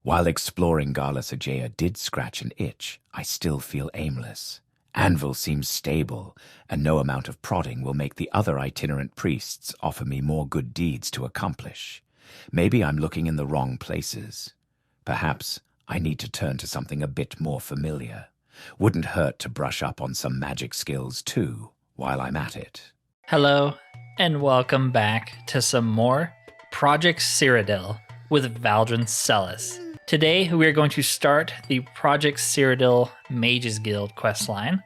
While exploring Gala Sajea did scratch an itch, I still feel aimless. Anvil seems stable, and no amount of prodding will make the other itinerant priests offer me more good deeds to accomplish. Maybe I'm looking in the wrong places. Perhaps I need to turn to something a bit more familiar. Wouldn't hurt to brush up on some magic skills too, while I'm at it. Hello, and welcome back to some more Project Cyrodiil with Valdryn Celis. Today, we are going to start the Project Cyrodiil Mages Guild questline.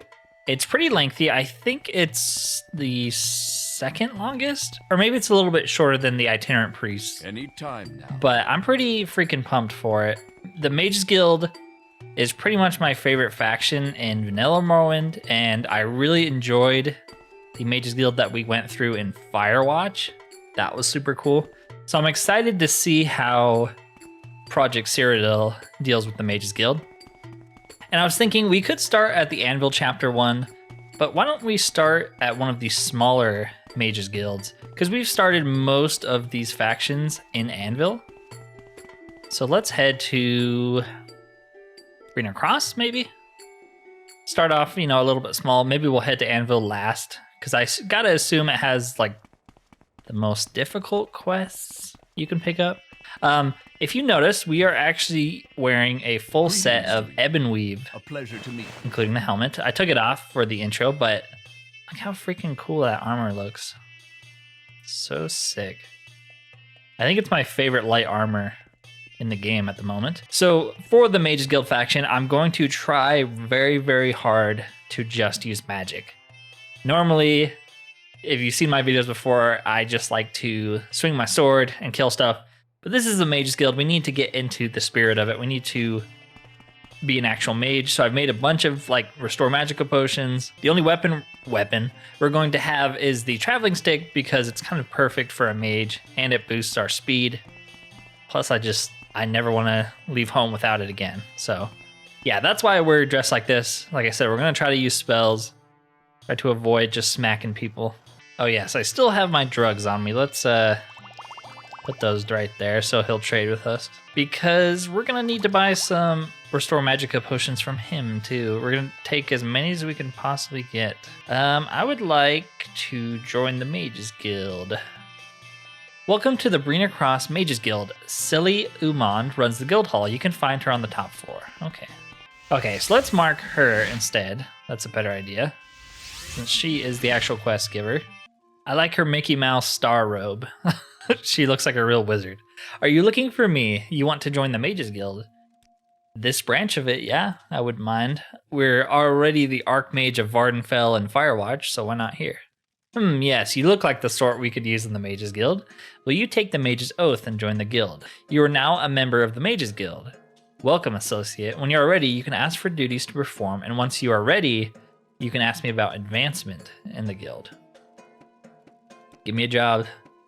It's pretty lengthy. I think it's the second longest, or maybe it's a little bit shorter than the Itinerant Priest. Anytime now. But I'm pretty freaking pumped for it. The Mages Guild is pretty much my favorite faction in Vanilla Morrowind, and I really enjoyed the Mages Guild that we went through in Firewatch. That was super cool. So I'm excited to see how Project Cyrodiil deals with the Mages Guild. And I was thinking we could start at the Anvil Chapter 1, but why don't we start at one of the smaller Mages Guilds? Because we've started most of these factions in Anvil. So let's head to Greener Cross, maybe? Start off, a little bit small. Maybe we'll head to Anvil last, because I gotta assume it has, the most difficult quests you can pick up. If you notice, we are actually wearing a full set of Ebon Weave. A pleasure to meet you. Including the helmet. I took it off for the intro, but look how freaking cool that armor looks. So sick. I think it's my favorite light armor in the game at the moment. So for the Mages Guild faction, I'm going to try very, very hard to just use magic. Normally, if you've seen my videos before, I just like to swing my sword and kill stuff. But this is a Mages Guild. We need to get into the spirit of it. We need to be an actual mage. So I've made a bunch of Restore Magicka potions. The only weapon we're going to have is the traveling stick because it's kind of perfect for a mage and it boosts our speed. Plus I never want to leave home without it again. So yeah, that's why we're dressed like this. Like I said, we're going to try to use spells. Try to avoid just smacking people. Oh yes, I still have my drugs on me. Let's put those right there so he'll trade with us. Because we're gonna need to buy some Restore Magicka potions from him too. We're gonna take as many as we can possibly get. I would like to join the Mages Guild. Welcome to the Greener Cross Mages Guild. Silly Umond runs the guild hall. You can find her on the top floor. Okay, so let's mark her instead. That's a better idea, since she is the actual quest giver. I like her Mickey Mouse star robe. She looks like a real wizard. Are you looking for me? You want to join the Mages Guild? This branch of it, yeah, I wouldn't mind. We're already the Archmage of Vvardenfell and Firewatch, so why not here? Yes, you look like the sort we could use in the Mages Guild. Will you take the Mage's Oath and join the guild? You are now a member of the Mages Guild. Welcome, associate. When you're ready, you can ask for duties to perform, and once you are ready, you can ask me about advancement in the guild. Give me a job.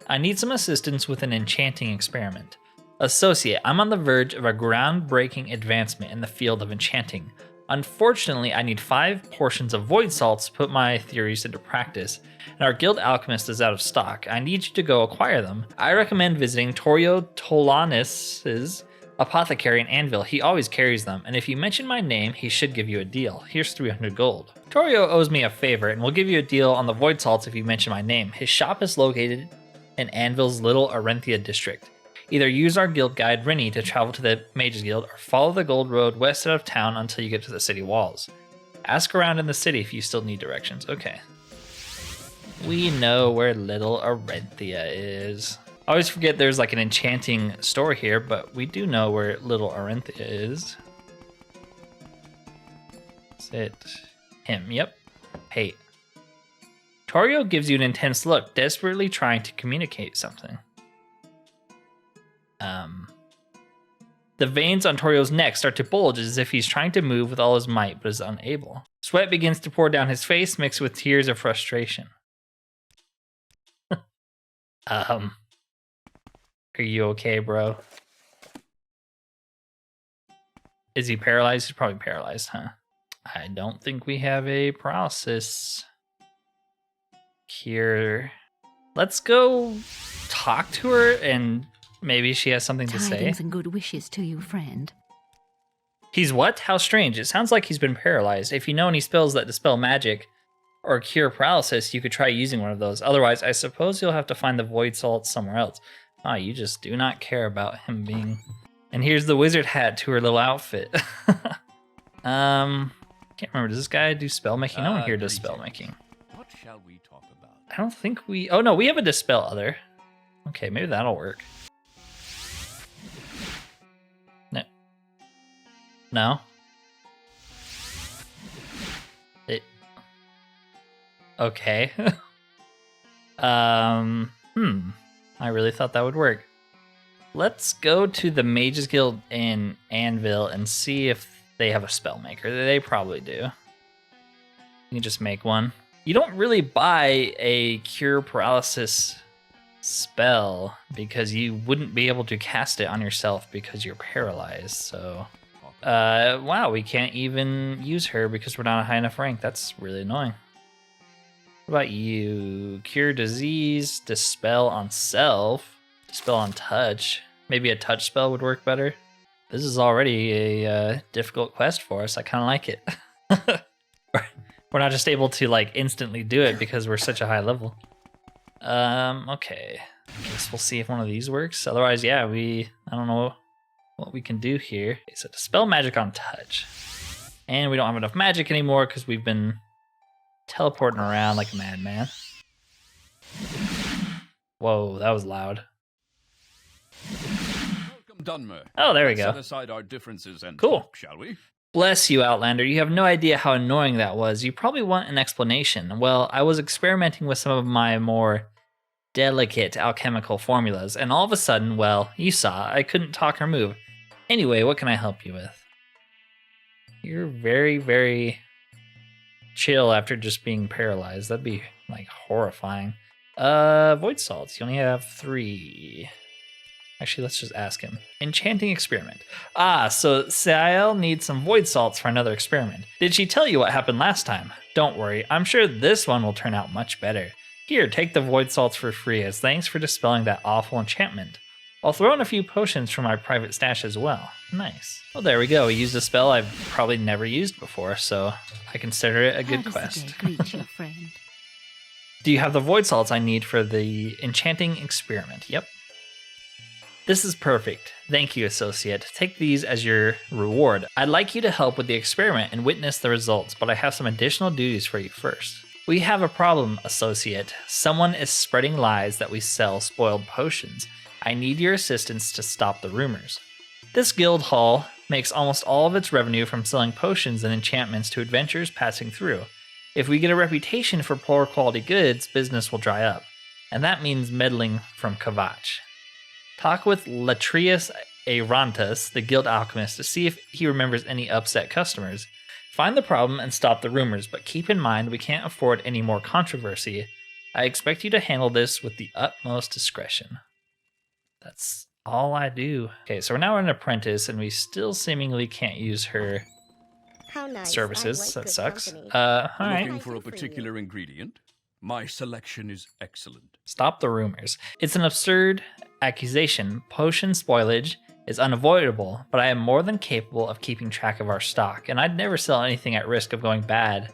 I need some assistance with an enchanting experiment. Associate, I'm on the verge of a groundbreaking advancement in the field of enchanting. Unfortunately, I need 5 portions of void salts to put my theories into practice, and our guild alchemist is out of stock. I need you to go acquire them. I recommend visiting Torio Tolanis's apothecary in Anvil. He always carries them, and if you mention my name, he should give you a deal. Here's 300 gold. Torio owes me a favor, and will give you a deal on the void salts if you mention my name. His shop is located in Anvil's Little Arenthia district. Either use our guild guide Rinny to travel to the Mages Guild, or follow the gold road west out of town until you get to the city walls. Ask around in the city if you still need directions. Okay. We know where Little Arenthia is. I always forget there's an enchanting store here, but we do know where Little Arenthia is. Is it him? Yep. Hey. Torio gives you an intense look, desperately trying to communicate something. The veins on Torio's neck start to bulge as if he's trying to move with all his might, but is unable. Sweat begins to pour down his face, mixed with tears of frustration. Are you okay, bro? Is he paralyzed? He's probably paralyzed, huh? I don't think we have a paralysis cure. Let's go talk to her and Maybe she has something to say. Tidings and good wishes to you, friend. He's what? How strange. It sounds like he's been paralyzed. If you know any spells that dispel magic or cure paralysis, you could try using one of those. Otherwise, I suppose you'll have to find the void salt somewhere else. Ah, you just do not care about him being... And here's the wizard hat to her little outfit. Can't remember. Does this guy do spell making? No one here does spell making. What shall we talk about? I don't think we... Oh, no, we have a dispel other. Okay, maybe that'll work. No. No? Okay. I really thought that would work. Let's go to the Mages Guild in Anvil and see if they have a spell maker. They probably do. You can just make one. You don't really buy a cure paralysis spell because you wouldn't be able to cast it on yourself because you're paralyzed. So, wow, we can't even use her because we're not a high enough rank. That's really annoying. What about you? Cure disease, dispel on self, dispel on touch. Maybe a touch spell would work better. This is already a difficult quest for us. I kind of like it. We're not just able to like instantly do it because we're such a high level. Okay. I guess we'll see if one of these works. Otherwise, yeah, I don't know what we can do here. Okay, so dispel magic on touch. And we don't have enough magic anymore because we've been teleporting around like a madman. Whoa, that was loud. Welcome, Dunmer. Oh, there we Let's go. set aside our differences and Cool. talk, shall we? Bless you, Outlander. You have no idea how annoying that was. You probably want an explanation. Well, I was experimenting with some of my more delicate alchemical formulas, and all of a sudden, well, you saw, I couldn't talk or move. Anyway, what can I help you with? You're very, very chill after just being paralyzed. That'd be, like, horrifying. Void salts. You only have 3. Actually, let's just ask him. Enchanting Experiment. Ah, so Cyrodiil needs some void salts for another experiment. Did she tell you what happened last time? Don't worry, I'm sure this one will turn out much better. Here, take the void salts for free as thanks for dispelling that awful enchantment. I'll throw in a few potions from my private stash as well. Nice. Well, there we go. We used a spell I've probably never used before, so I consider it a good quest. Greet you, friend. Do you have the void salts I need for the Enchanting Experiment? Yep. This is perfect. Thank you, Associate. Take these as your reward. I'd like you to help with the experiment and witness the results, but I have some additional duties for you first. We have a problem, Associate. Someone is spreading lies that we sell spoiled potions. I need your assistance to stop the rumors. This guild hall makes almost all of its revenue from selling potions and enchantments to adventurers passing through. If we get a reputation for poor quality goods, business will dry up. And that means meddling from Kavach. Talk with Latrius Aerontus, the guild alchemist, to see if he remembers any upset customers. Find the problem and stop the rumors, but keep in mind we can't afford any more controversy. I expect you to handle this with the utmost discretion. That's all I do. Okay, so we're now an apprentice, and we still seemingly can't use her services. That sucks. All right. Looking for a particular ingredient? My selection is excellent. Stop the rumors. It's an absurd accusation. Potion spoilage is unavoidable, but I am more than capable of keeping track of our stock, and I'd never sell anything at risk of going bad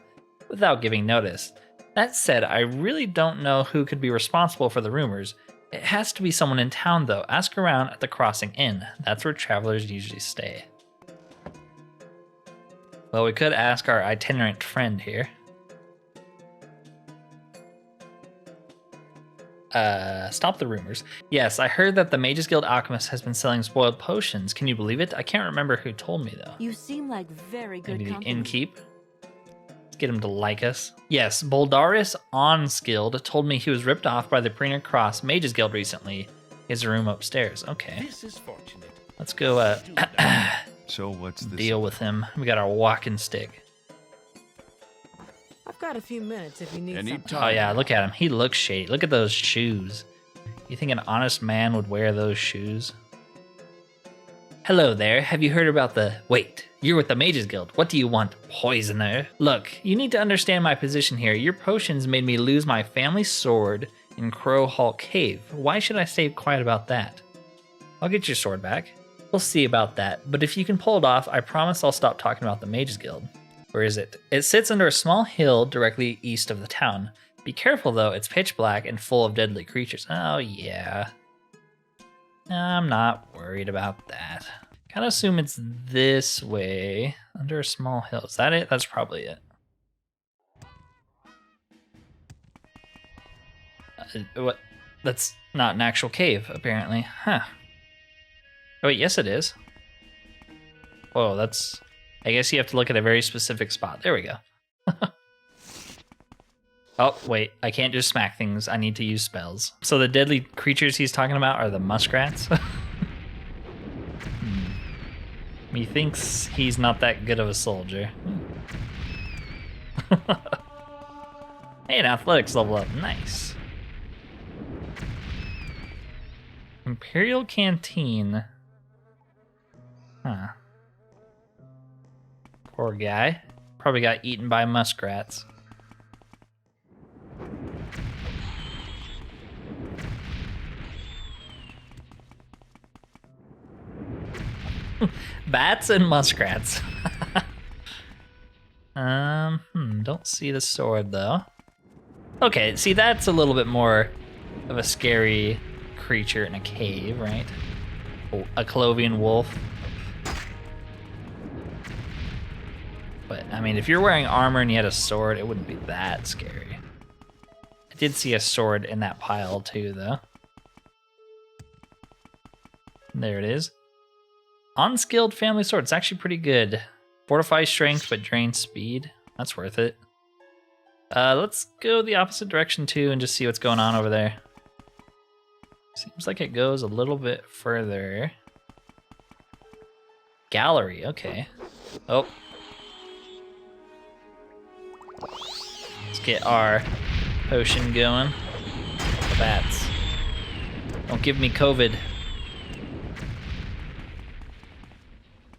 without giving notice. That said, I really don't know who could be responsible for the rumors. It has to be someone in town, though. Ask around at the Crossing Inn. That's where travelers usually stay. Well, we could ask our itinerant friend here. Stop the rumors. Yes, I heard that the Mages Guild alchemist has been selling spoiled potions. Can you believe it? I can't remember who told me, though. You seem like very good Maybe the company. innkeep? Let's get him to like us. Yes, Boldaris Onskilled told me he was ripped off by the Preener Cross Mages Guild recently. He has a room upstairs. Okay. This is fortunate. Let's go So what's this? deal with him. We got our walking stick. I've got a few minutes if you need Any something. time. Oh yeah, look at him. He looks shady. Look at those shoes. You think an honest man would wear those shoes? Hello there. Have you heard about the... Wait, you're with the Mages Guild. What do you want, poisoner? Look, you need to understand my position here. Your potions made me lose my family sword in Crow Hall Cave. Why should I stay quiet about that? I'll get your sword back. We'll see about that, but if you can pull it off, I promise I'll stop talking about the Mages Guild. Where is it? It sits under a small hill directly east of the town. Be careful though, it's pitch black and full of deadly creatures. Oh yeah. I'm not worried about that. Kind of assume it's this way, under a small hill. Is that it? That's probably it. What? That's not an actual cave, apparently. Huh. Oh wait, yes it is. Whoa, that's... I guess you have to look at a very specific spot. There we go. Oh, wait, I can't just smack things. I need to use spells. So the deadly creatures he's talking about are the muskrats? He thinks he's not that good of a soldier. Hey, an athletics level up. Nice. Imperial Canteen. Huh. Poor guy. Probably got eaten by muskrats. Bats and muskrats. Don't see the sword though. Okay, see that's a little bit more of a scary creature in a cave, right? A Clovian wolf. But I mean, if you're wearing armor and you had a sword, it wouldn't be that scary. I did see a sword in that pile too, though. There it is. Unskilled family sword. It's actually pretty good. Fortifies strength, but drains speed. That's worth it. Let's go the opposite direction too and just see what's going on over there. Seems like it goes a little bit further. Gallery, okay. Oh. Let's get our potion going. The bats. Don't give me COVID.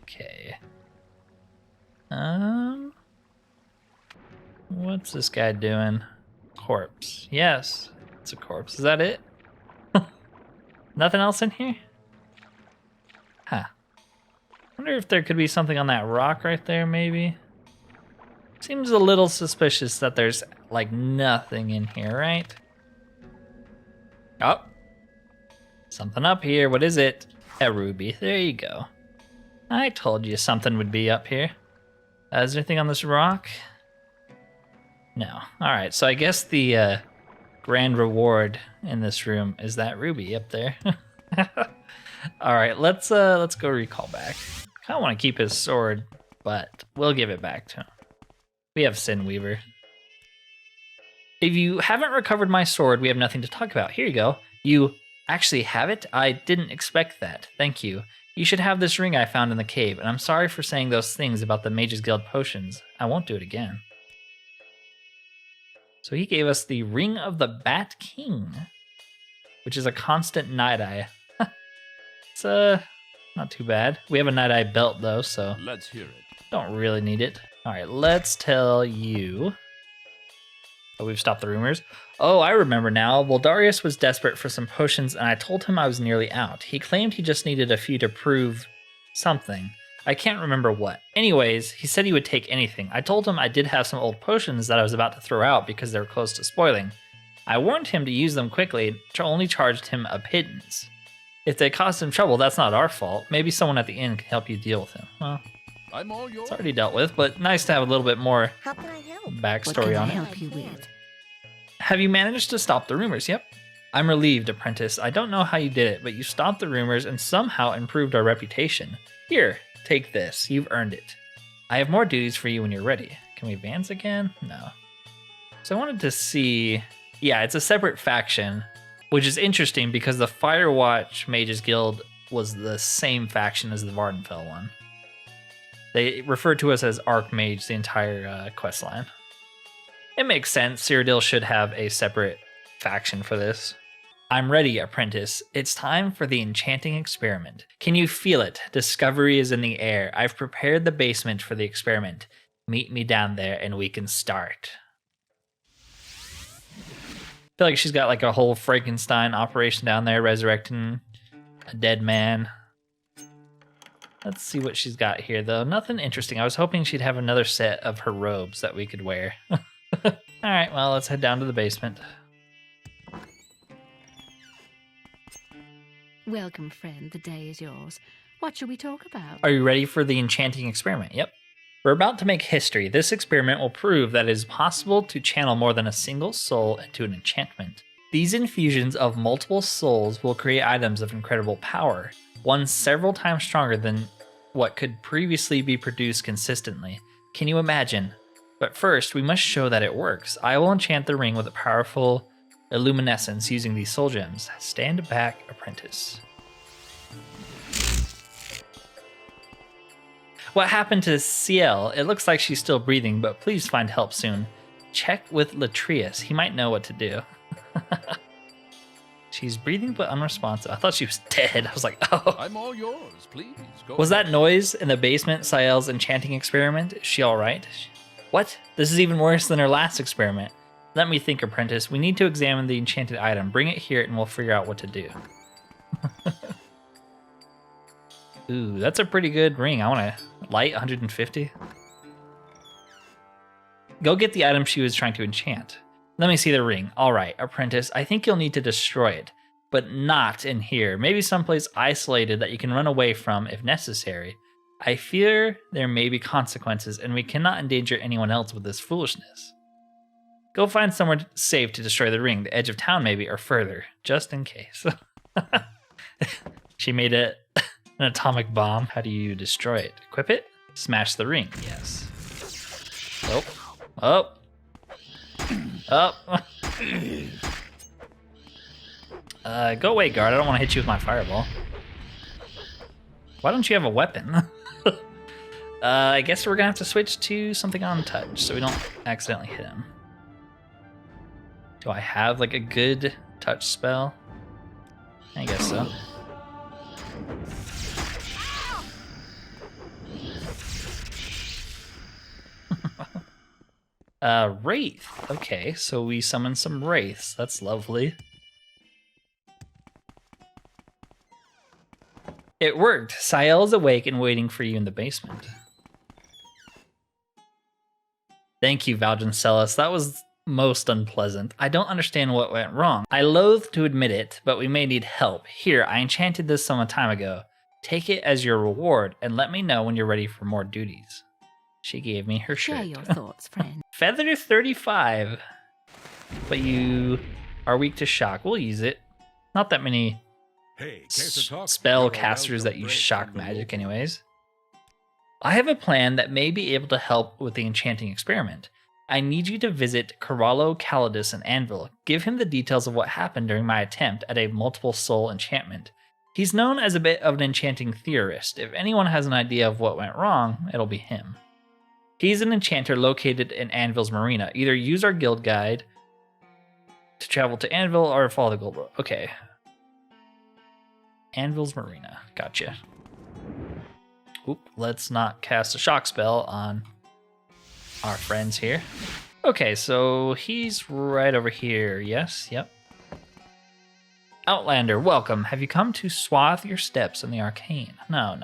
Okay. What's this guy doing? Corpse. Yes, it's a corpse. Is that it? Nothing else in here? Huh. Wonder if there could be something on that rock right there, maybe? Seems a little suspicious that there's, like, nothing in here, right? Oh. Something up here. What is it? A ruby. There you go. I told you something would be up here. Is there anything on this rock? No. Alright, so I guess the grand reward in this room is that ruby up there. Alright, let's go recall back. Kinda wanna keep his sword, but we'll give it back to him. We have Sinweaver. If you haven't recovered my sword, we have nothing to talk about. Here you go. You actually have it? I didn't expect that. Thank you. You should have this ring I found in the cave, and I'm sorry for saying those things about the Mages Guild potions. I won't do it again. So he gave us the Ring of the Bat King, which is a constant night eye. It's not too bad. We have a night eye belt though, so Let's hear it. don't really need it. All right, let's tell you. Oh, we've stopped the rumors. Oh, I remember now. Voldarius was desperate for some potions, and I told him I was nearly out. He claimed he just needed a few to prove something. I can't remember what. Anyways, he said he would take anything. I told him I did have some old potions that I was about to throw out because they were close to spoiling. I warned him to use them quickly, only charged him a pittance. If they caused him trouble, that's not our fault. Maybe someone at the inn can help you deal with him. Well, I'm all yours. it's already dealt with, but nice to have a little bit more How can I help? What backstory can I on it. help you with? Have you managed to stop the rumors? Yep. I'm relieved, apprentice. I don't know how you did it, but you stopped the rumors and somehow improved our reputation. Here, take this. You've earned it. I have more duties for you when you're ready. Can we advance again? No. So I wanted to see... Yeah, it's a separate faction, which is interesting because the Firewatch Mages Guild was the same faction as the Vardenfell one. They refer to us as Archmage the entire quest line. It makes sense. Cyrodiil should have a separate faction for this. I'm ready, apprentice. It's time for the Enchanting Experiment. Can you feel it? Discovery is in the air. I've prepared the basement for the experiment. Meet me down there and we can start. I feel like she's got like a whole Frankenstein operation down there, resurrecting A dead man. Let's see what she's got here, though. Nothing interesting. I was hoping she'd have another set of her robes that we could wear. All right, well, let's head down to the basement. Welcome, friend. The day is yours. What shall we talk about? Are you ready for the enchanting experiment? Yep. We're about to make history. This experiment will prove that it is possible to channel more than a single soul into an enchantment. These infusions of multiple souls will create items of incredible power, one several times stronger than what could previously be produced consistently. Can you imagine? But first, we must show that it works. I will enchant the ring with a powerful illuminescence using these soul gems. Stand back, apprentice. What happened to Ciel? It looks like she's still breathing, but please find help soon. Check with Latrius. He might know what to do. She's breathing but unresponsive. I thought she was dead. I was like, oh. I'm all yours, please. Go Was ahead. that noise in the basement Ciel's enchanting experiment? Is she all right? What? This is even worse than her last experiment. Let me think, apprentice. We need to examine the enchanted item. Bring it here and we'll figure out what to do. Ooh, that's a pretty good ring. I want to light 150. Go get the item she was trying to enchant. Let me see the ring. All right, apprentice, I think you'll need to destroy it, but not in here. Maybe someplace isolated that you can run away from if necessary. I fear there may be consequences, and we cannot endanger anyone else with this foolishness. Go find somewhere safe to destroy the ring, the edge of town maybe, or further, just in case. She made an atomic bomb. How do you destroy it? Equip it? Smash the ring, yes. Oh, oh. Oh. Go away, guard. I don't want to hit you with my fireball. Why don't you have a weapon? I guess we're going to have to switch to something on touch so we don't accidentally hit him. Do I have like a good touch spell? I guess so. Wraith. Okay, so we summon some wraiths. That's lovely. It worked. Ciel is awake and waiting for you in the basement. Thank you, Valdryn. That was most unpleasant. I don't understand what went wrong. I loathe to admit it, but we may need help. Here, I enchanted this some time ago. Take it as your reward, and let me know when you're ready for more duties. She gave me her shirt. Share your thoughts, friend. Feather 35. But you are weak to shock. We'll use it. Not that many spell casters that use shock magic anyways. I have a plan that may be able to help with the enchanting experiment. I need you to visit Corallo, Calidus, and Anvil. Give him the details of what happened during my attempt at a multiple soul enchantment. He's known as a bit of an enchanting theorist. If anyone has an idea of what went wrong, it'll be him. He's an enchanter located in Anvil's marina. Either use our guild guide to travel to Anvil or follow the gold road. Okay. Anvil's marina. Gotcha. Oop, let's not cast a shock spell on our friends here. Okay, so he's right over here. Yes, yep. Outlander, welcome. Have you come to swathe your steps in the arcane? No.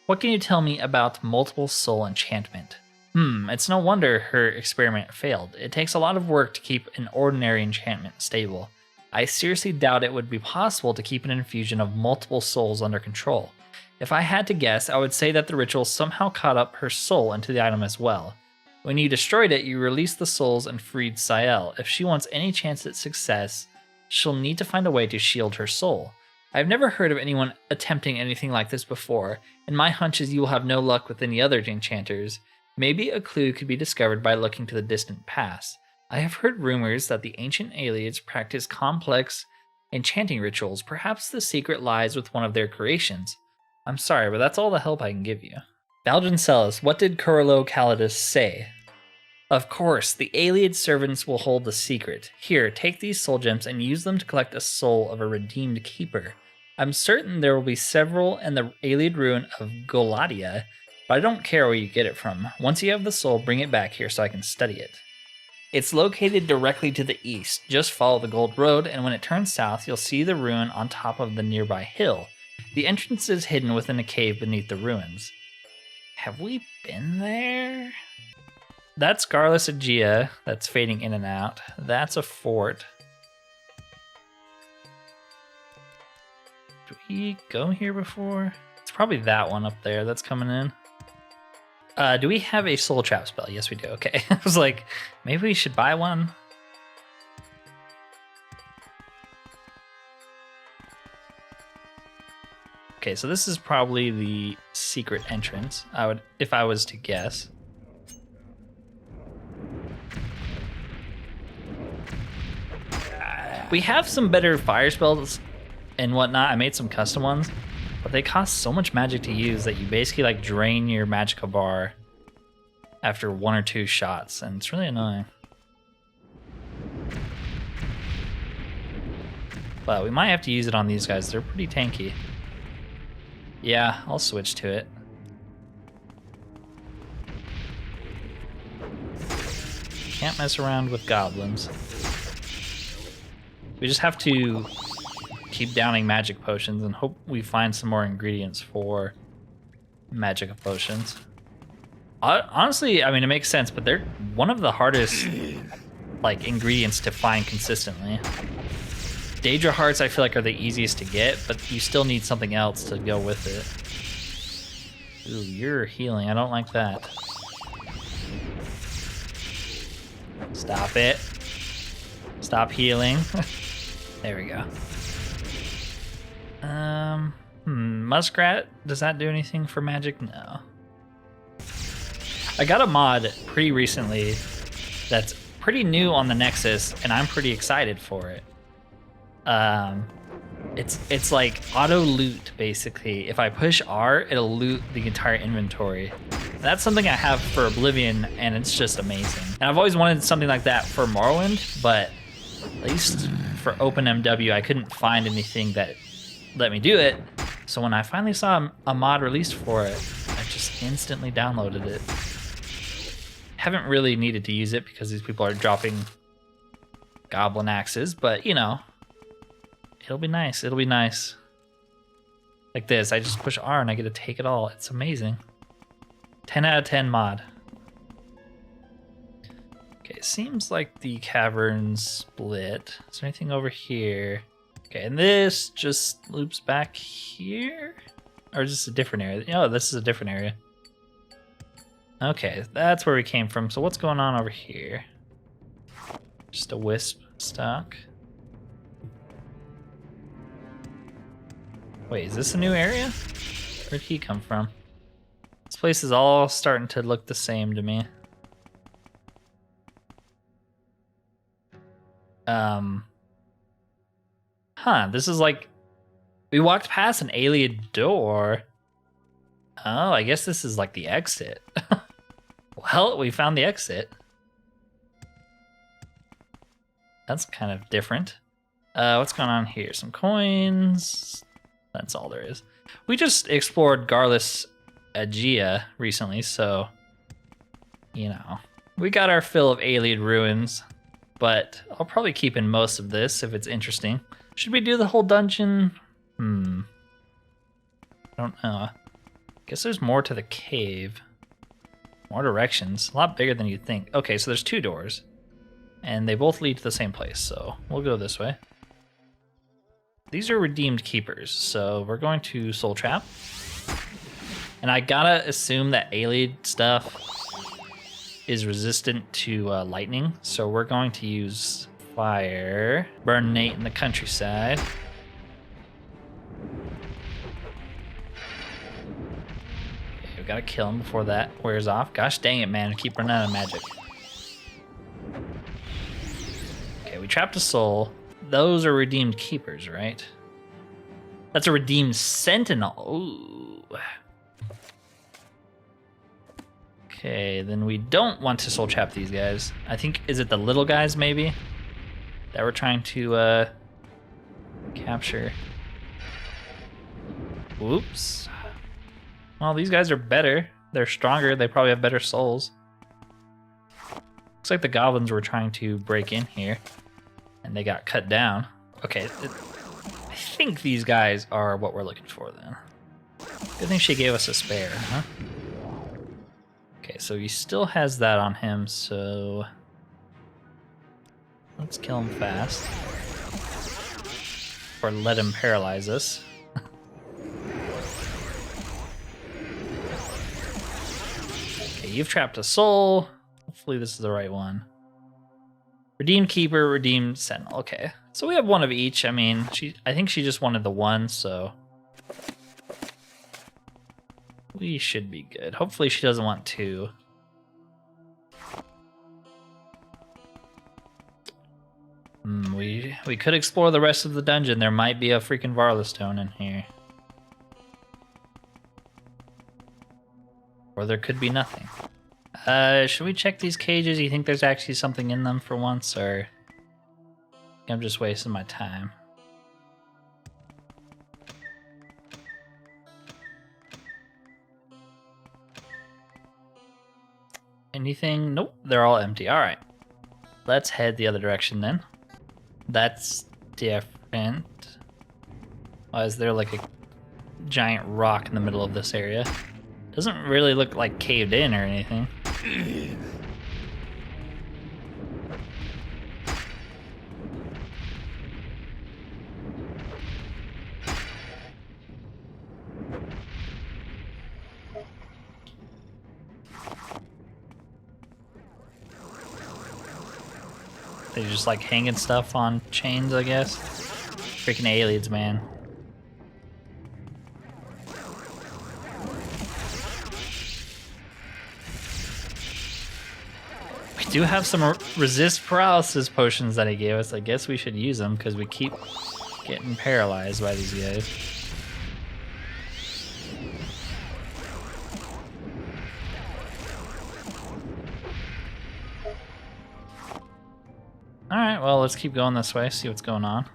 What can you tell me about multiple soul enchantment? It's no wonder her experiment failed. It takes a lot of work to keep an ordinary enchantment stable. I seriously doubt it would be possible to keep an infusion of multiple souls under control. If I had to guess, I would say that the ritual somehow caught up her soul into the item as well. When you destroyed it, you released the souls and freed Ciel. If she wants any chance at success, she'll need to find a way to shield her soul. I've never heard of anyone attempting anything like this before, and my hunch is you will have no luck with any other enchanters. Maybe a clue could be discovered by looking to the distant past. I have heard rumors that the ancient Ayleids practice complex enchanting rituals. Perhaps the secret lies with one of their creations. I'm sorry, but that's all the help I can give you. Valdryn, what did Corallo Calidus say? Of course, the Ayleid servants will hold the secret. Here, take these soul gems and use them to collect a soul of a redeemed keeper. I'm certain there will be several in the Ayleid ruin of Gulaida, but I don't care where you get it from. Once you have the soul, bring it back here so I can study it. It's located directly to the east. Just follow the gold road, and when it turns south, you'll see the ruin on top of the nearby hill. The entrance is hidden within a cave beneath the ruins. Have we been there? That's Garlus Aegea. That's fading in and out. That's a fort. Did we go here before? It's probably that one up there that's coming in. Do we have a soul trap spell? Yes, we do. Okay. I was like, maybe we should buy one. Okay, so this is probably the secret entrance. If I was to guess. We have some better fire spells and whatnot. I made some custom ones. But they cost so much magic to use that you basically like drain your magicka bar after 1 or 2 shots, and it's really annoying. But we might have to use it on these guys. They're pretty tanky. Yeah, I'll switch to it. Can't mess around with goblins. We just have to keep downing magic potions and hope we find some more ingredients for magic potions. Honestly, I mean, it makes sense, but they're one of the hardest like ingredients to find consistently. Daedra hearts I feel like are the easiest to get, but you still need something else to go with it. Ooh, you're healing. I don't like that. Stop it. Stop healing. There we go. Muskrat, does that do anything for magic? No. I got a mod pretty recently that's pretty new on the Nexus, and I'm pretty excited for it. It's like auto loot, basically. If I push R, it'll loot the entire inventory. And that's something I have for Oblivion, and it's just amazing. And I've always wanted something like that for Morrowind, but at least for OpenMW, I couldn't find anything that let me do it. So when I finally saw a mod released for it, I just instantly downloaded it. Haven't really needed to use it because these people are dropping goblin axes, but you know, it'll be nice. It'll be nice. Like this, I just push R and I get to take it all. It's amazing. 10 out of 10 mod. Okay, it seems like the cavern split. Is there anything over here? Okay, and this just loops back here? Or is this a different area? Oh, this is a different area. Okay, that's where we came from. So what's going on over here? Just a wisp stock. Wait, is this a new area? Where'd he come from? This place is all starting to look the same to me. This is like... We walked past an Ayleid door. Oh, I guess this is like the exit. Well, we found the exit. That's kind of different. What's going on here? Some coins. That's all there is. We just explored Garlus Aegea recently, so... You know. We got our fill of Ayleid ruins, but I'll probably keep in most of this if it's interesting. Should we do the whole dungeon? I don't know. Guess there's more to the cave. More directions. A lot bigger than you'd think. Okay, so there's 2 doors. And they both lead to the same place, so we'll go this way. These are redeemed keepers, so we're going to Soul Trap. And I gotta assume that Ayleid stuff is resistant to lightning, so we're going to use fire. Burn Nate in the countryside. Okay, we gotta kill him before that wears off. Gosh dang it, man, I keep running out of magic. Okay, we trapped a soul. Those are redeemed keepers, right? That's a redeemed sentinel. Ooh. Okay, then we don't want to soul trap these guys. I think, is it the little guys maybe that we're trying to capture? Whoops. Well, these guys are better. They're stronger. They probably have better souls. Looks like the goblins were trying to break in here, and they got cut down. Okay, I think these guys are what we're looking for then. Good thing she gave us a spare, huh? Okay, so he still has that on him, so let's kill him fast. Or let him paralyze us. Okay, you've trapped a soul. Hopefully this is the right one. Redeemed Keeper, Redeemed Sentinel. Okay, so we have one of each. I mean, I think she just wanted the one, so we should be good. Hopefully she doesn't want two. We could explore the rest of the dungeon. There might be a freaking Varla stone in here. Or there could be nothing. Should we check these cages? You think there's actually something in them for once, or I'm just wasting my time? Anything? Nope, they're all empty. All right, let's head the other direction then. That's different. Why is there like a giant rock in the middle of this area? Doesn't really look like caved in or anything. They're just like hanging stuff on chains, I guess. Freaking Ayleids, man. We do have some resist paralysis potions that he gave us. I guess we should use them because we keep getting paralyzed by these guys. Alright, well, let's keep going this way, see what's going on.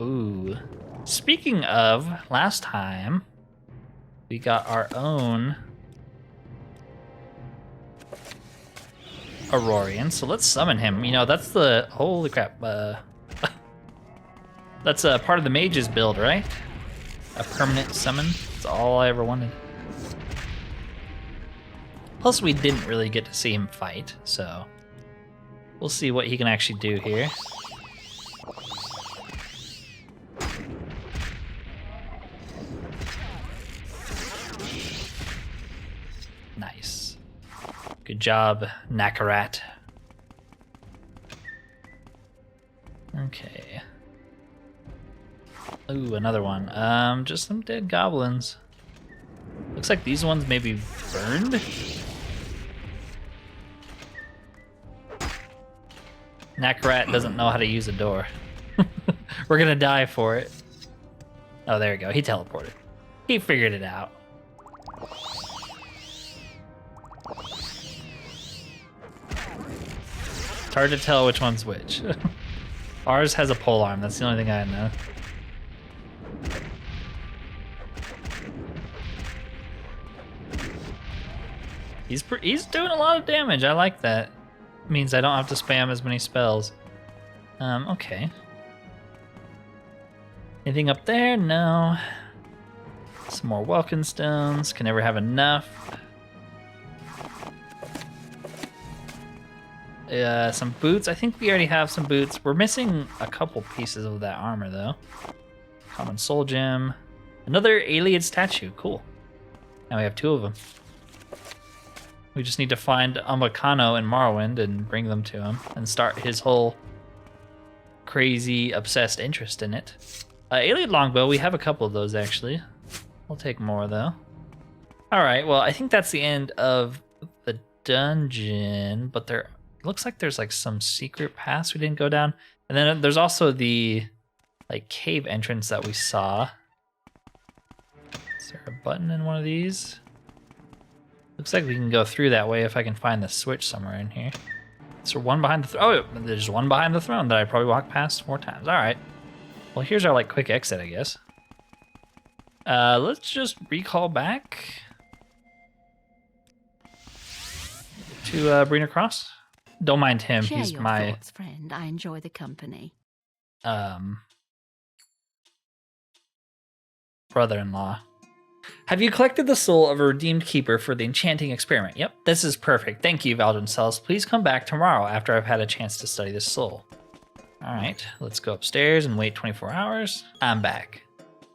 Ooh. Speaking of, last time, we got our own Aurorian, so let's summon him. You know, that's the... Holy crap. That's a part of the mage's build, right? A permanent summon. That's all I ever wanted. Plus, we didn't really get to see him fight, so... We'll see what he can actually do here. Nice. Good job, Nakarat. Okay. Ooh, another one. Just some dead goblins. Looks like these ones may be burned. Nakarat doesn't know how to use a door. We're gonna die for it. Oh, there we go. He teleported. He figured it out. It's hard to tell which one's which. Ours has a pole arm. That's the only thing I know. He's doing a lot of damage. I like that. Means I don't have to spam as many spells. Okay. Anything up there? No. Some more welcome stones. Can never have enough. Some boots. I think we already have some boots. We're missing a couple pieces of that armor, though. Common soul gem. Another Ayleid statue. Cool. Now we have two of them. We just need to find Umbakano and Morrowind and bring them to him and start his whole crazy, obsessed interest in it. Ayleid longbow, we have a couple of those actually. We'll take more though. Alright, well I think that's the end of the dungeon, but there looks like there's like some secret paths we didn't go down. And then there's also the like cave entrance that we saw. Is there a button in one of these? Looks like we can go through that way if I can find the switch somewhere in here. Is there one behind the throne? Oh, there's one behind the throne that I probably walked past 4 times. All right. Well, here's our like quick exit, I guess. Let's just recall back to bring across? Don't mind him. Share He's your my thoughts, friend. I enjoy the company. Brother-in-law. Have you collected the soul of a redeemed keeper for the Enchanting Experiment? Yep, this is perfect. Thank you, Valdryn Cells. Please come back tomorrow after I've had a chance to study this soul. All right, let's go upstairs and wait 24 hours. I'm back.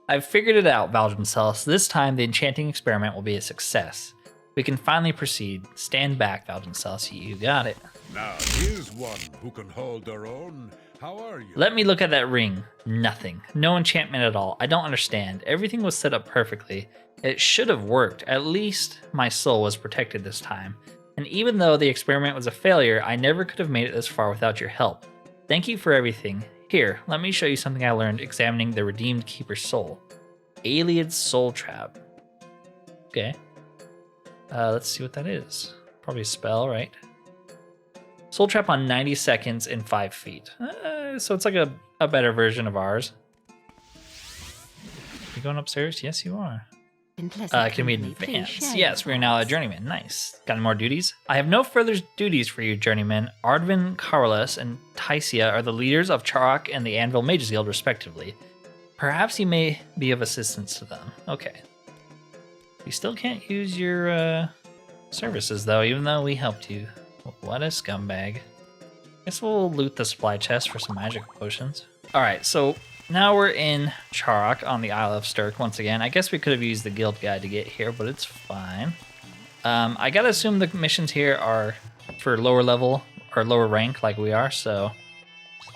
I've figured it out, Valdryn Cells. This time, the Enchanting Experiment will be a success. We can finally proceed. Stand back, Valdryn Cells. You got it. Now, here's one who can hold their own. How are you? Let me look at that ring. Nothing. No enchantment at all. I don't understand. Everything was set up perfectly. It should have worked. At least my soul was protected this time. And even though the experiment was a failure, I never could have made it this far without your help. Thank you for everything. Here, let me show you something I learned examining the Redeemed Keeper's soul. Ayleid's Soul Trap. Okay. Let's see what that is. Probably a spell, right? Soul Trap on 90 seconds in 5 feet. So it's like a better version of ours. You going upstairs? Yes, you are. Can we advance? Yes, we are now a journeyman. Nice. Got any more duties? I have no further duties for you, journeyman. Ardvin, Carolus, and Tycia are the leaders of Charok and the Anvil Mages Guild, respectively. Perhaps you may be of assistance to them. Okay. You still can't use your services, though, even though we helped you. What a scumbag. Guess we'll loot the supply chest for some magic potions. Alright, so now we're in Charok on the Isle of Stirk once again. I guess we could have used the guild guide to get here, but it's fine. I gotta assume the missions here are for lower level or lower rank like we are, so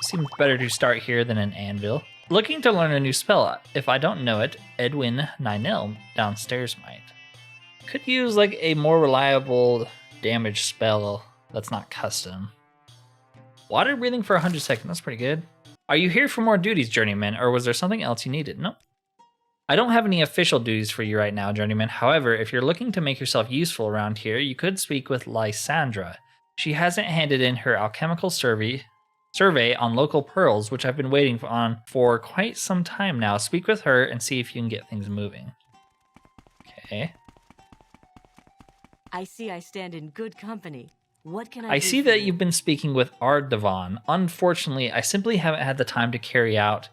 seems better to start here than in Anvil. Looking to learn a new spell. If I don't know it, Edwin Ninel downstairs might. Could use like a more reliable damage spell that's not custom. Water breathing for 100 seconds, that's pretty good. Are you here for more duties, journeyman, or was there something else you needed? Nope. I don't have any official duties for you right now, journeyman. However, if you're looking to make yourself useful around here, you could speak with Lysandra. She hasn't handed in her alchemical survey on local pearls, which I've been waiting on for quite some time now. Speak with her and see if you can get things moving. Okay. I see I stand in good company. What can I do see for that you? you've been speaking with Ardavan. Unfortunately, I simply haven't had the time to carry out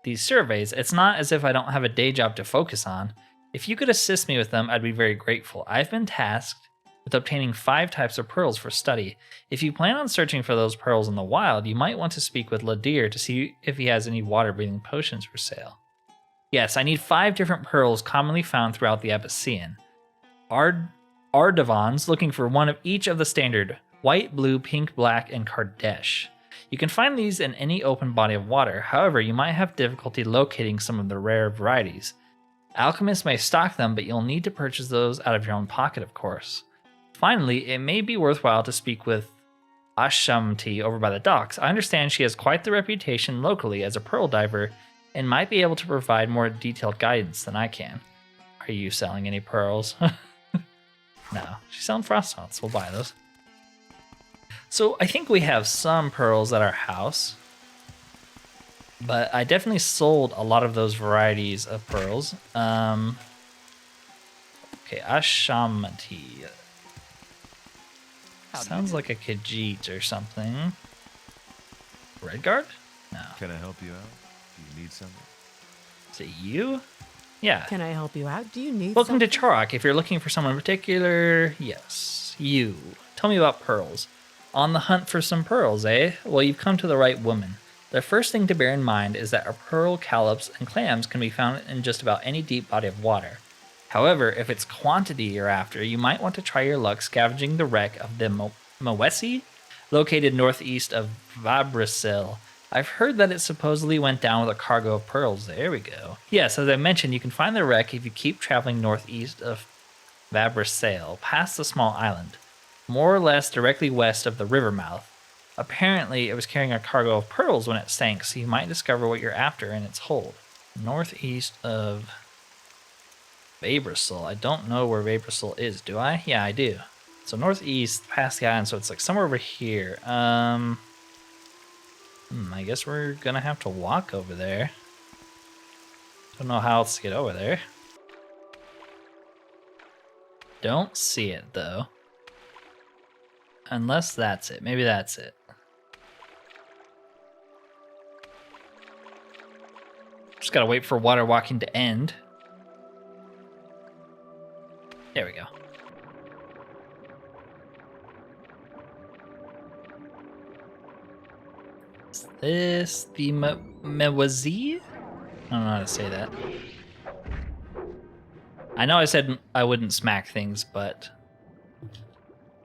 these surveys. It's not as if I don't have a day job to focus on. If you could assist me with them, I'd be very grateful. I've been tasked with obtaining 5 types of pearls for study. If you plan on searching for those pearls in the wild, you might want to speak with Ladir to see if he has any water-breathing potions for sale. Yes, I need 5 different pearls commonly found throughout the Abyssian. Ardavan's looking for one of each of the standard white, blue, pink, black, and Kardesh. You can find these in any open body of water. However, you might have difficulty locating some of the rare varieties. Alchemists may stock them, but you'll need to purchase those out of your own pocket, of course. Finally, it may be worthwhile to speak with Ashamti over by the docks. I understand she has quite the reputation locally as a pearl diver and might be able to provide more detailed guidance than I can. Are you selling any pearls? No, she's selling frost salts. We'll buy those. So I think we have some pearls at our house, but I definitely sold a lot of those varieties of pearls. Okay, Ashamati. Sounds like a Khajiit or something. Redguard? No. Can I help you out? Do you need something? Is it you? Yeah. Can I help you out? Do you need Welcome something? to Charok. If you're looking for someone in particular, yes, you. Tell me about pearls. On the hunt for some pearls, eh? Well, you've come to the right woman. The first thing to bear in mind is that a pearl, callops, and clams can be found in just about any deep body of water. However, if it's quantity you're after, you might want to try your luck scavenging the wreck of the Moesi, located northeast of Vabrisil. I've heard that it supposedly went down with a cargo of pearls. There we go. Yes, as I mentioned, you can find the wreck if you keep traveling northeast of Vabrisil, past the small island, more or less directly west of the river mouth. Apparently, it was carrying a cargo of pearls when it sank, so you might discover what you're after in its hold. Northeast of Vabrisil. I don't know where Vabrisil is, do I? Yeah, I do. So northeast, past the island, so it's like somewhere over here. I guess we're gonna have to walk over there. Don't know how else to get over there. Don't see it, though. Unless that's it. Maybe that's it. Just gotta wait for water walking to end. There we go. Is this the Mewazi? I don't know how to say that. I know I said I wouldn't smack things, but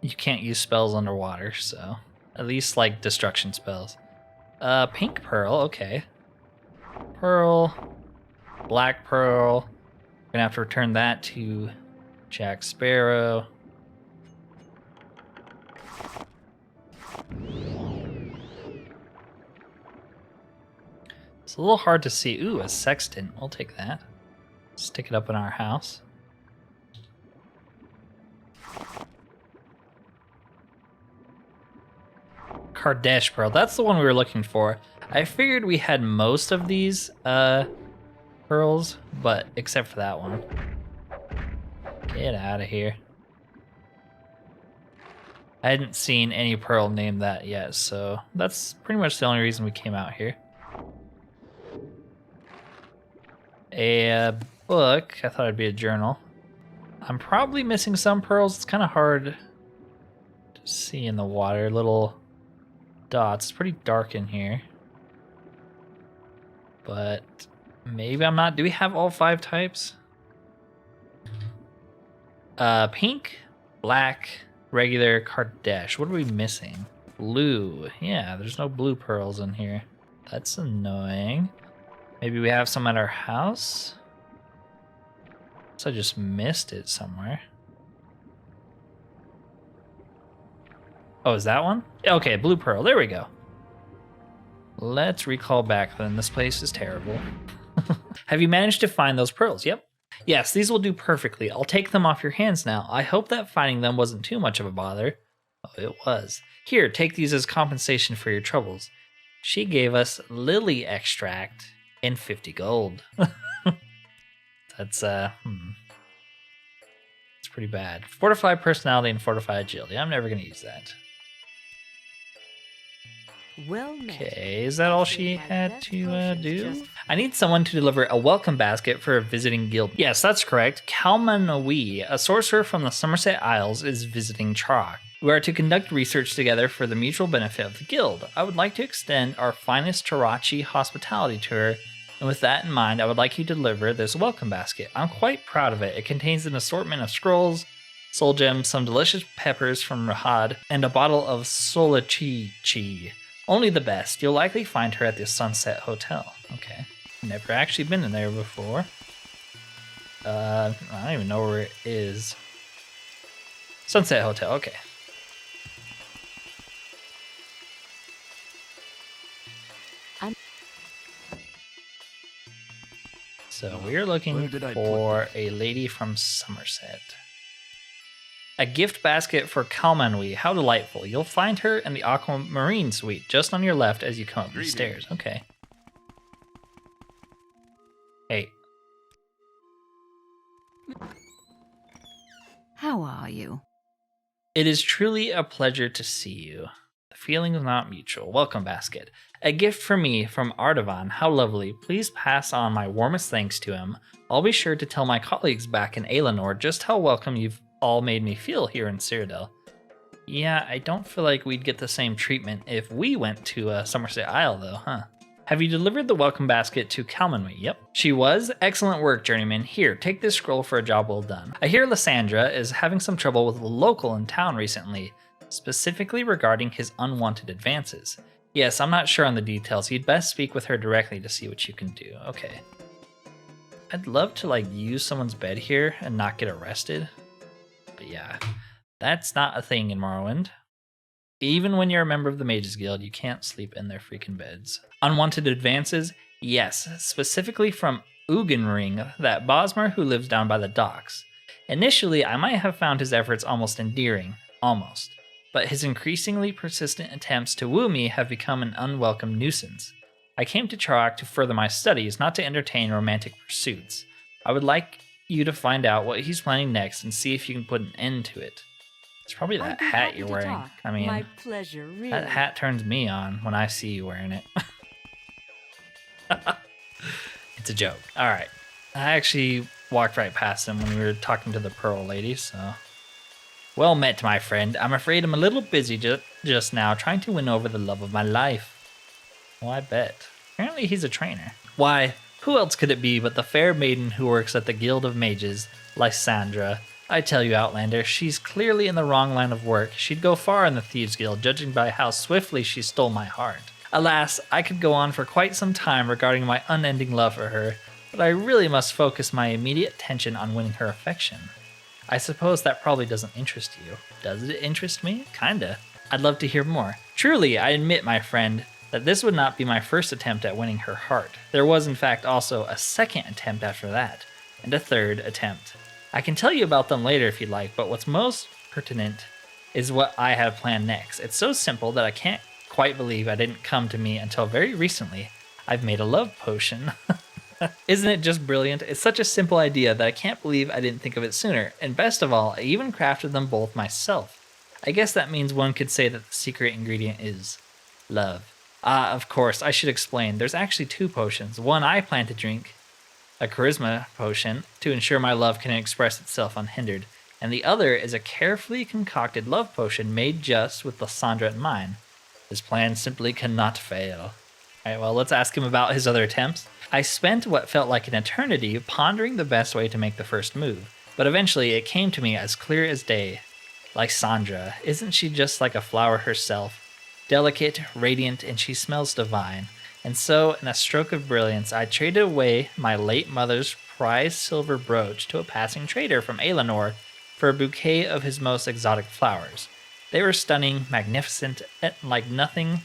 you can't use spells underwater, so at least like destruction spells. Pink pearl, okay. Pearl, black pearl. We're gonna have to return that to Jack Sparrow. It's a little hard to see. Ooh, a sextant. We'll take that. Stick it up in our house. Kardesh pearl. That's the one we were looking for. I figured we had most of these pearls, but except for that one. Get out of here. I hadn't seen any pearl named that yet, so that's pretty much the only reason we came out here. A book. I thought it'd be a journal. I'm probably missing some pearls. It's kind of hard to see in the water. Little dots. It's pretty dark in here. But maybe I'm not. Do we have all 5 types? Pink, black, regular, Kardesh. What are we missing? Blue. Yeah, there's no blue pearls in here. That's annoying. Maybe we have some at our house? So I just missed it somewhere. Oh, is that one? Okay, blue pearl. There we go. Let's recall back then. This place is terrible. Have you managed to find those pearls? Yep. Yes, these will do perfectly. I'll take them off your hands now. I hope that finding them wasn't too much of a bother. Oh, it was. Here, take these as compensation for your troubles. She gave us lily extract and 50 gold. That's, it's pretty bad. Fortify personality and fortify agility. I'm never going to use that. Well met. Okay, is that all she had to do? I need someone to deliver a welcome basket for a visiting guild. Yes, that's correct. Kalmanoui, a sorcerer from the Somerset Isles, is visiting Charac. We are to conduct research together for the mutual benefit of the guild. I would like to extend our finest Charachi hospitality to her, and with that in mind, I would like you to deliver this welcome basket. I'm quite proud of it. It contains an assortment of scrolls, soul gems, some delicious peppers from Rahad, and a bottle of Solichi. Only the best. You'll likely find her at the Sunset Hotel. Okay. Never actually been in there before. I don't even know where it is. Sunset Hotel, okay. So we're looking for a lady from Somerset. A gift basket for Kalmanwi. How delightful. You'll find her in the Aquamarine Suite, just on your left as you come up the stairs. Okay. Hey. How are you? It is truly a pleasure to see you. The feeling is not mutual. Welcome basket. A gift for me from Ardavan. How lovely. Please pass on my warmest thanks to him. I'll be sure to tell my colleagues back in Aelinor just how welcome you've all made me feel here in Cyrodiil. Yeah, I don't feel like we'd get the same treatment if we went to Somerset Isle though, huh? Have you delivered the welcome basket to Kalmanwi? Yep. She was. Excellent work, journeyman. Here, take this scroll for a job well done. I hear Lysandra is having some trouble with a local in town recently, specifically regarding his unwanted advances. Yes, I'm not sure on the details. You'd best speak with her directly to see what you can do. Okay. I'd love to like use someone's bed here and not get arrested. But yeah, that's not a thing in Morrowind. Even when you're a member of the Mages Guild, you can't sleep in their freaking beds. Unwanted advances? Yes, specifically from Ugenring, that Bosmer who lives down by the docks. Initially, I might have found his efforts almost endearing. Almost. But his increasingly persistent attempts to woo me have become an unwelcome nuisance. I came to Charac to further my studies, not to entertain romantic pursuits. I would like you to find out what he's planning next and see if you can put an end to it. It's probably I'd that be hat happy you're to wearing. talk. I mean, My pleasure, really. that hat turns me on when I see you wearing it. It's a joke. All right. I actually walked right past him when we were talking to the Pearl lady, so... Well met, my friend. I'm afraid I'm a little busy just now trying to win over the love of my life. Well, I bet. Apparently he's a trainer. Why, who else could it be but the fair maiden who works at the Guild of Mages, Lysandra? I tell you, Outlander, she's clearly in the wrong line of work. She'd go far in the Thieves' Guild, judging by how swiftly she stole my heart. Alas, I could go on for quite some time regarding my unending love for her, but I really must focus my immediate attention on winning her affection. I suppose that probably doesn't interest you. Does it interest me? Kinda. I'd love to hear more. Truly, I admit, my friend, that this would not be my first attempt at winning her heart. There was, in fact, also a second attempt after that, and a third attempt. I can tell you about them later if you'd like, but what's most pertinent is what I have planned next. It's so simple that I can't quite believe I didn't come to me until very recently. I've made a love potion. Isn't it just brilliant? It's such a simple idea that I can't believe I didn't think of it sooner, and best of all, I even crafted them both myself. I guess that means one could say that the secret ingredient is love. Ah, of course, I should explain. There's actually two potions. One I plan to drink, a charisma potion, to ensure my love can express itself unhindered, and the other is a carefully concocted love potion made just with Lysandra in mind. This plan simply cannot fail. Alright, well, let's ask him about his other attempts. I spent what felt like an eternity pondering the best way to make the first move, but eventually it came to me as clear as day. Lysandra, isn't she just like a flower herself? Delicate, radiant, and she smells divine. And so, in a stroke of brilliance, I traded away my late mother's prized silver brooch to a passing trader from Aelinor for a bouquet of his most exotic flowers. They were stunning, magnificent, and like nothing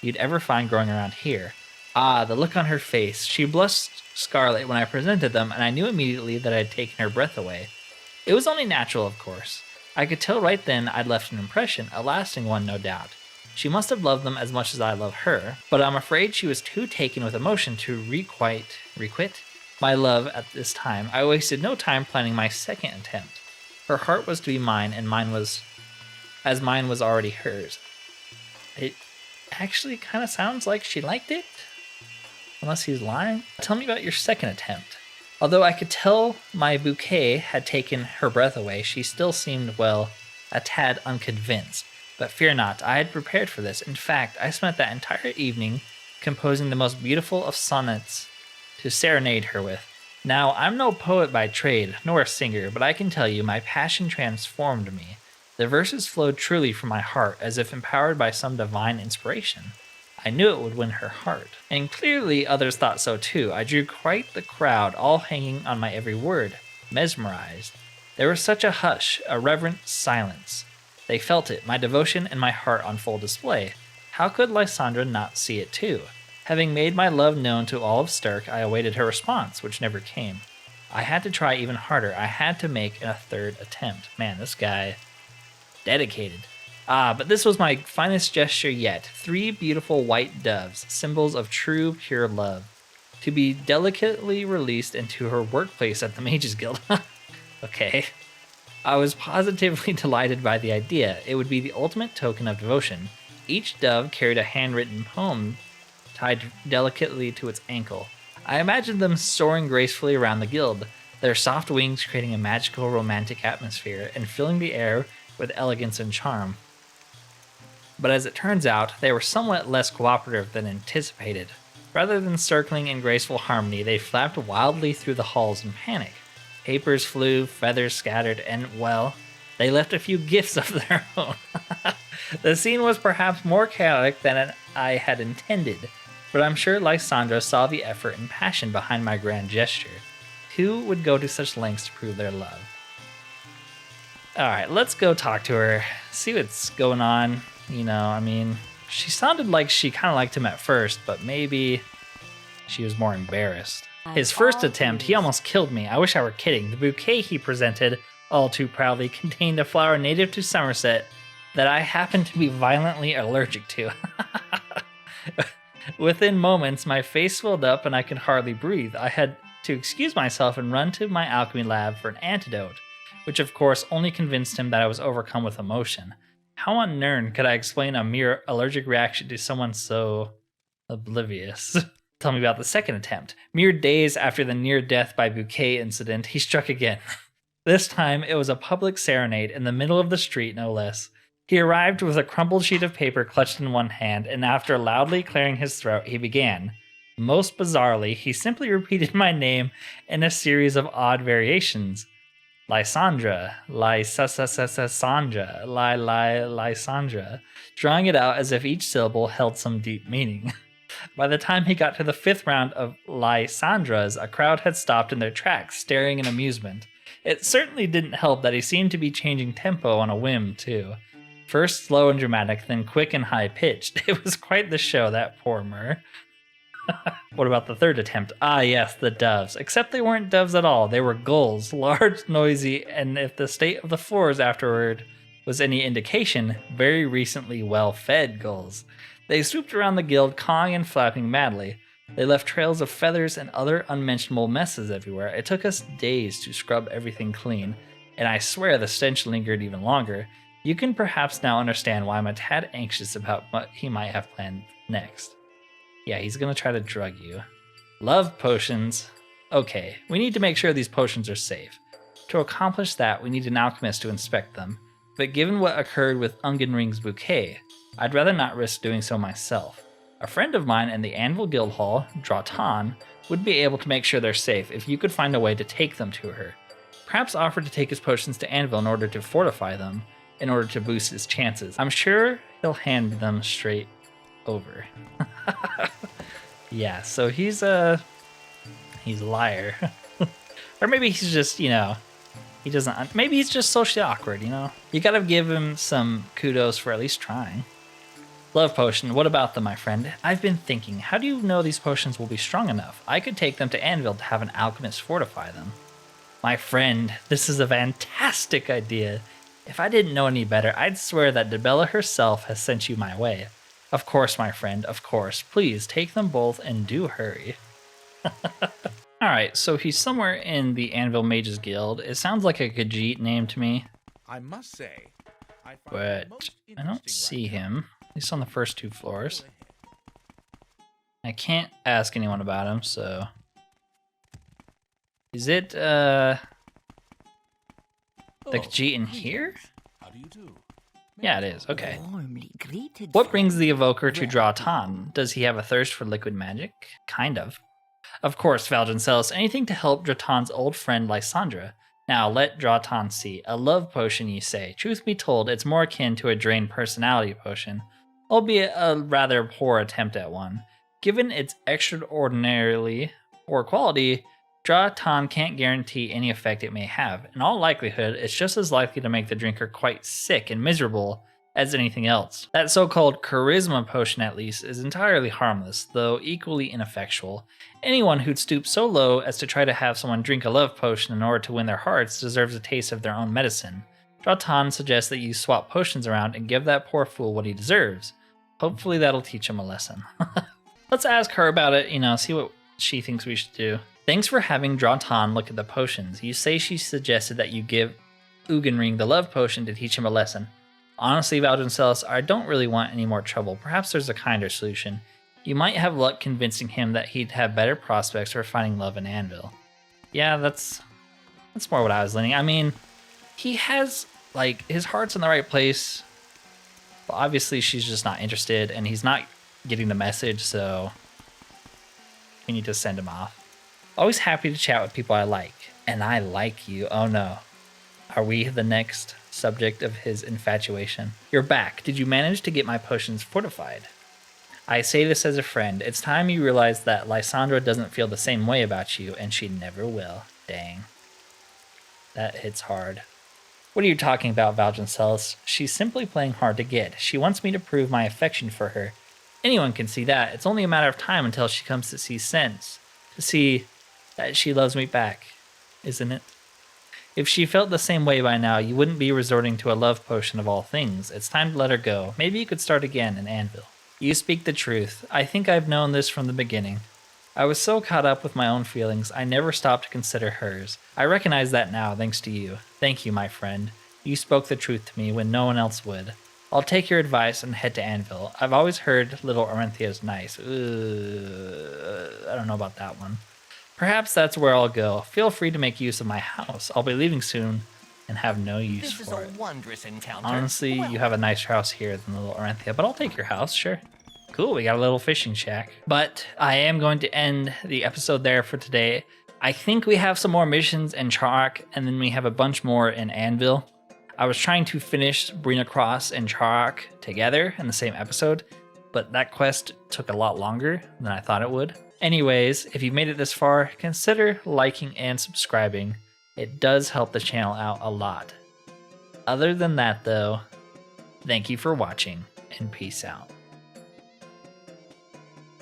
you'd ever find growing around here. Ah, the look on her face. She blushed scarlet when I presented them, and I knew immediately that I had taken her breath away. It was only natural, of course. I could tell right then I'd left an impression, a lasting one, no doubt. She must have loved them as much as I love her, but I'm afraid she was too taken with emotion to requite my love at this time. I wasted no time planning my second attempt. Her heart was to be mine, and mine was already hers. It actually kind of sounds like she liked it. Unless he's lying. Tell me about your second attempt. Although I could tell my bouquet had taken her breath away, she still seemed, well, a tad unconvinced. But fear not, I had prepared for this. In fact, I spent that entire evening composing the most beautiful of sonnets to serenade her with. Now, I'm no poet by trade, nor a singer, but I can tell you my passion transformed me. The verses flowed truly from my heart, as if empowered by some divine inspiration. I knew it would win her heart, and clearly others thought so too. I drew quite the crowd, all hanging on my every word, mesmerized. There was such a hush, a reverent silence. They felt it, my devotion and my heart on full display. How could Lysandra not see it too? Having made my love known to all of Stirk, I awaited her response, which never came. I had to try even harder. I had to make a third attempt. Man, this guy, dedicated. Ah, but this was my finest gesture yet. 3 beautiful white doves, symbols of true, pure love, to be delicately released into her workplace at the Mages Guild. Okay. I was positively delighted by the idea. It would be the ultimate token of devotion. Each dove carried a handwritten poem tied delicately to its ankle. I imagined them soaring gracefully around the guild, their soft wings creating a magical, romantic atmosphere and filling the air with elegance and charm. But as it turns out, they were somewhat less cooperative than anticipated. Rather than circling in graceful harmony, they flapped wildly through the halls in panic. Papers flew, feathers scattered, and, well, they left a few gifts of their own. The scene was perhaps more chaotic than I had intended, but I'm sure Lysandra saw the effort and passion behind my grand gesture. Who would go to such lengths to prove their love? Alright, let's go talk to her, see what's going on. You know, I mean, she sounded like she kind of liked him at first, but maybe she was more embarrassed. His first attempt, he almost killed me. I wish I were kidding. The bouquet he presented, all too proudly, contained a flower native to Somerset that I happen to be violently allergic to. Within moments, my face swelled up and I could hardly breathe. I had to excuse myself and run to my alchemy lab for an antidote. which of course only convinced him that I was overcome with emotion. How on Nern could I explain a mere allergic reaction to someone so oblivious? Tell me about the second attempt. Mere days after the near-death by bouquet incident, he struck again. This time, it was a public serenade in the middle of the street, no less. He arrived with a crumpled sheet of paper clutched in one hand, and after loudly clearing his throat, he began. Most bizarrely, he simply repeated my name in a series of odd variations. Lysandra, Lysandra, Lysandra, drawing it out as if each syllable held some deep meaning. By the time he got to the 5th round of Lysandras, a crowd had stopped in their tracks, staring in amusement. It certainly didn't help that he seemed to be changing tempo on a whim, too. First slow and dramatic, then quick and high-pitched. It was quite the show, that poor Mur. What about the third attempt? Ah, yes, the doves. Except they weren't doves at all. They were gulls, large, noisy, and if the state of the floors afterward was any indication, very recently well-fed gulls. They swooped around the guild, cawing and flapping madly. They left trails of feathers and other unmentionable messes everywhere. It took us days to scrub everything clean, and I swear the stench lingered even longer. You can perhaps now understand why I'm a tad anxious about what he might have planned next. Yeah, he's gonna try to drug you. Love potions. Okay, we need to make sure these potions are safe. To accomplish that, we need an alchemist to inspect them. But given what occurred with Ungenring's bouquet, I'd rather not risk doing so myself. A friend of mine in the Anvil Guild Hall, Dratan, would be able to make sure they're safe if you could find a way to take them to her. Perhaps offer to take his potions to Anvil in order to fortify them, in order to boost his chances. I'm sure he'll hand them straight over. Yeah, so he's a liar. Or maybe he's just, he doesn't, maybe he's just socially awkward, You gotta give him some kudos for at least trying. Love potion, what about them, my friend? I've been thinking, how do you know these potions will be strong enough? I could take them to Anvil to have an alchemist fortify them. My friend, this is a fantastic idea. If I didn't know any better, I'd swear that Debella herself has sent you my way. Of course, my friend, of course. Please, take them both and do hurry. Alright, so he's somewhere in the Anvil Mages Guild. It sounds like a Khajiit name to me. I must say, But I don't see him. At least on the first 2 floors. I can't ask anyone about him, so... Is it, the Khajiit in here? How do you do? Yeah, it is. Okay. What brings the evoker to Dratan? Does he have a thirst for liquid magic? Kind of. Of course, Valdryn sells anything to help Dratan's old friend Lysandra. Now, let Dratan see. A love potion, you say. Truth be told, it's more akin to a drained personality potion, albeit a rather poor attempt at one. Given its extraordinarily poor quality, Dratan can't guarantee any effect it may have. In all likelihood, it's just as likely to make the drinker quite sick and miserable as anything else. That so-called charisma potion, at least, is entirely harmless, though equally ineffectual. Anyone who'd stoop so low as to try to have someone drink a love potion in order to win their hearts deserves a taste of their own medicine. Dratan suggests that you swap potions around and give that poor fool what he deserves. Hopefully that'll teach him a lesson. Let's ask her about it, see what she thinks we should do. Thanks for having Dratan look at the potions. You say she suggested that you give Ungenring the love potion to teach him a lesson. Honestly, Valdryn Celis, I don't really want any more trouble. Perhaps there's a kinder solution. You might have luck convincing him that he'd have better prospects for finding love in Anvil. Yeah, that's more what I was leaning. I mean, he has, his heart's in the right place. But obviously, she's just not interested, and he's not getting the message, so we need to send him off. Always happy to chat with people I like. And I like you. Oh no. Are we the next subject of his infatuation? You're back. Did you manage to get my potions fortified? I say this as a friend. It's time you realize that Lysandra doesn't feel the same way about you, and she never will. Dang. That hits hard. What are you talking about, Valdryn Celis? She's simply playing hard to get. She wants me to prove my affection for her. Anyone can see that. It's only a matter of time until she comes to see sense. To see that she loves me back, isn't it? If she felt the same way by now, you wouldn't be resorting to a love potion of all things. It's time to let her go. Maybe you could start again in Anvil. You speak the truth. I think I've known this from the beginning. I was so caught up with my own feelings, I never stopped to consider hers. I recognize that now, thanks to you. Thank you, my friend. You spoke the truth to me when no one else would. I'll take your advice and head to Anvil. I've always heard little Orinthia is nice. I don't know about that one. Perhaps that's where I'll go. Feel free to make use of my house. I'll be leaving soon and have no use for it. Wondrous encounter. Honestly, you have a nicer house here than little Orinthia, but I'll take your house, sure. Cool, we got a little fishing shack. But I am going to end the episode there for today. I think we have some more missions in Charok, and then we have a bunch more in Anvil. I was trying to finish Brina Cross and Charok together in the same episode, but that quest took a lot longer than I thought it would. Anyways, if you've made it this far, consider liking and subscribing. It does help the channel out a lot. Other than that though, thank you for watching and peace out.